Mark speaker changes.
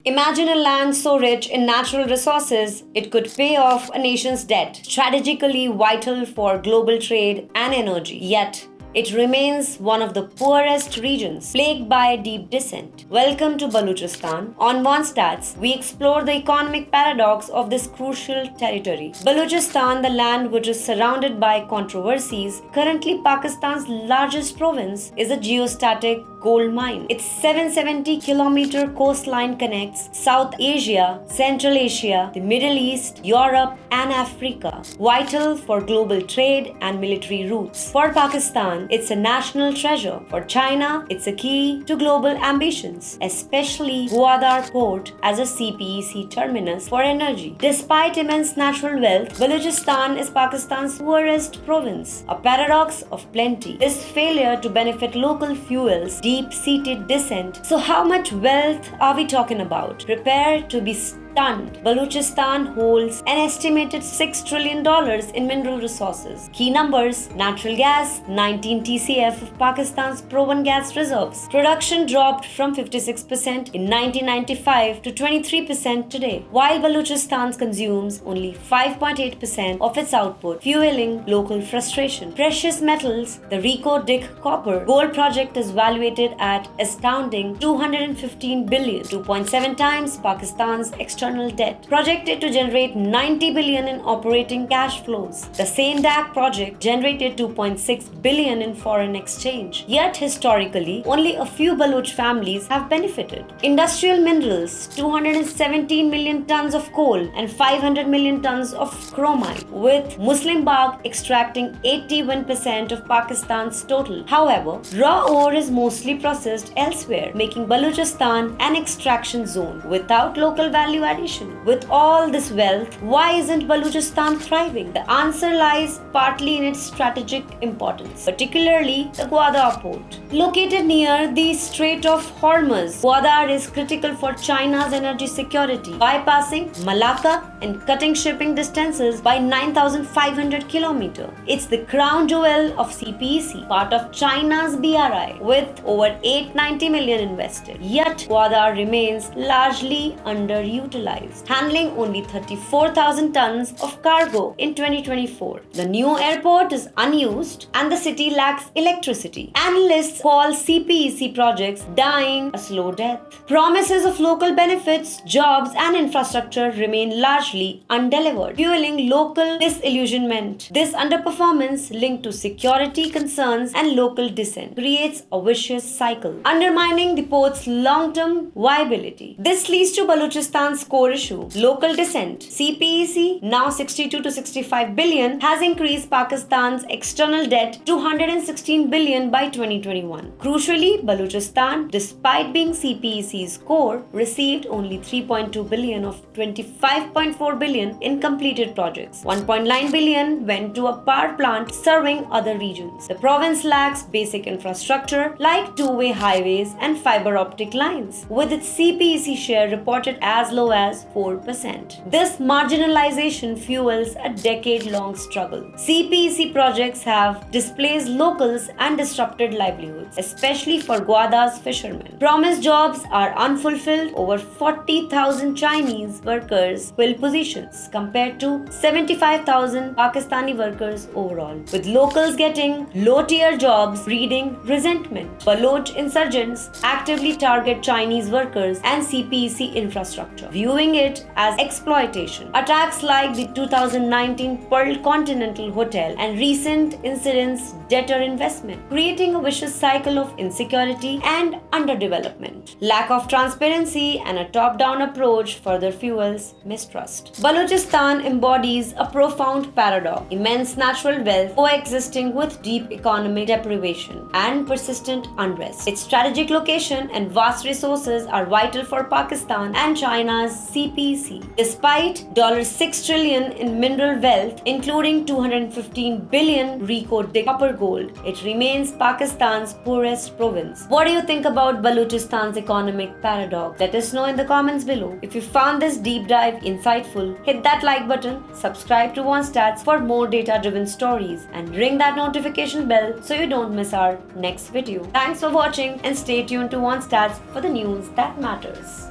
Speaker 1: Imagine a land so rich in natural resources it could pay off a nation's debt, strategically vital for global trade and energy. Yet, it remains one of the poorest regions, plagued by deep descent. Welcome to Balochistan. On One Stats, we explore the economic paradox of this crucial territory. Balochistan, the land which is surrounded by controversies, currently Pakistan's largest province, is a geostatic gold mine. Its 770-kilometer coastline connects South Asia, Central Asia, the Middle East, Europe, and Africa, vital for global trade and military routes. For Pakistan, it's a national treasure. For China, it's a key to global ambitions, especially Gwadar Port as a CPEC terminus for energy. Despite immense natural wealth, Balochistan is Pakistan's poorest province, a paradox of plenty. This failure to benefit local fuels, deep-seated descent. So how much wealth are we talking about? Prepare to be stunned. Balochistan holds an estimated $6 trillion in mineral resources. Key numbers: natural gas, 19 TCF of Pakistan's proven gas reserves. Production dropped from 56% in 1995 to 23% today, while Balochistan consumes only 5.8% of its output, fueling local frustration. Precious metals: the Reko Diq copper gold project is valuated at astounding $215 billion, 2.7 times Pakistan's external debt, projected to generate $90 billion in operating cash flows. The same DAC project generated $2.6 billion in foreign exchange. Yet historically, only a few Baloch families have benefited. Industrial minerals: 217 million tons of coal and 500 million tons of chromite, with Muslim Bagh extracting 81% of Pakistan's total. However, raw ore is mostly processed elsewhere, making Balochistan an extraction zone without local value addition. With all this wealth, why isn't Balochistan thriving? The answer lies partly in its strategic importance, particularly the Gwadar port. Located near the Strait of Hormuz, Gwadar is critical for China's energy security, bypassing Malacca and cutting shipping distances by 9,500 kilometers. It's the crown jewel of CPEC, part of China's BRI, with over $890 million invested. Yet, Gwadar remains largely underutilized, handling only 34,000 tons of cargo in 2024. The new airport is unused and the city lacks electricity. Analysts call CPEC projects dying a slow death. Promises of local benefits, jobs, and infrastructure remain largely undelivered, fueling local disillusionment. This underperformance, linked to security concerns and local dissent, creates a vicious cycle, undermining the port's long-term viability. This leads to Balochistan's core issue: local dissent. CPEC, now 62 to 65 billion, has increased Pakistan's external debt to 116 billion by 2021. Crucially, Balochistan, despite being CPEC's core, received only 3.2 billion of 25.4 billion in completed projects. 1.9 billion went to a power plant serving other regions. The province lacks basic infrastructure like two-way highways and fiber optic lines, with its CPEC share reported as low as 4%. This marginalization fuels a decade-long struggle. CPEC projects have displaced locals and disrupted livelihoods, especially for Gwadar's fishermen. Promised jobs are unfulfilled. Over 40,000 Chinese workers fill positions compared to 75,000 Pakistani workers overall, with locals getting low-tier jobs, breeding resentment. Baloch insurgents actively target Chinese workers and CPEC infrastructure, viewing it as exploitation. Attacks like the 2019 Pearl Continental Hotel and recent incidents deter investment, creating a vicious cycle of insecurity and underdevelopment. Lack of transparency and a top-down approach further fuels mistrust. Balochistan embodies a profound paradox: immense natural wealth coexisting with deep economic deprivation and persistent unrest. Its strategic location and vast resources are vital for Pakistan and China's CPEC. Despite $6 trillion in mineral wealth, including 215 billion Reko Diq copper gold, it remains Pakistan's poorest province. What do you think about Balochistan's economic paradox? Let us know in the comments below. If you found this deep dive insightful, hit that like button, subscribe to One Stats for more data-driven stories, and ring that notification bell so you don't miss our next video. Thanks for watching and stay tuned to One Stats for the news that matters.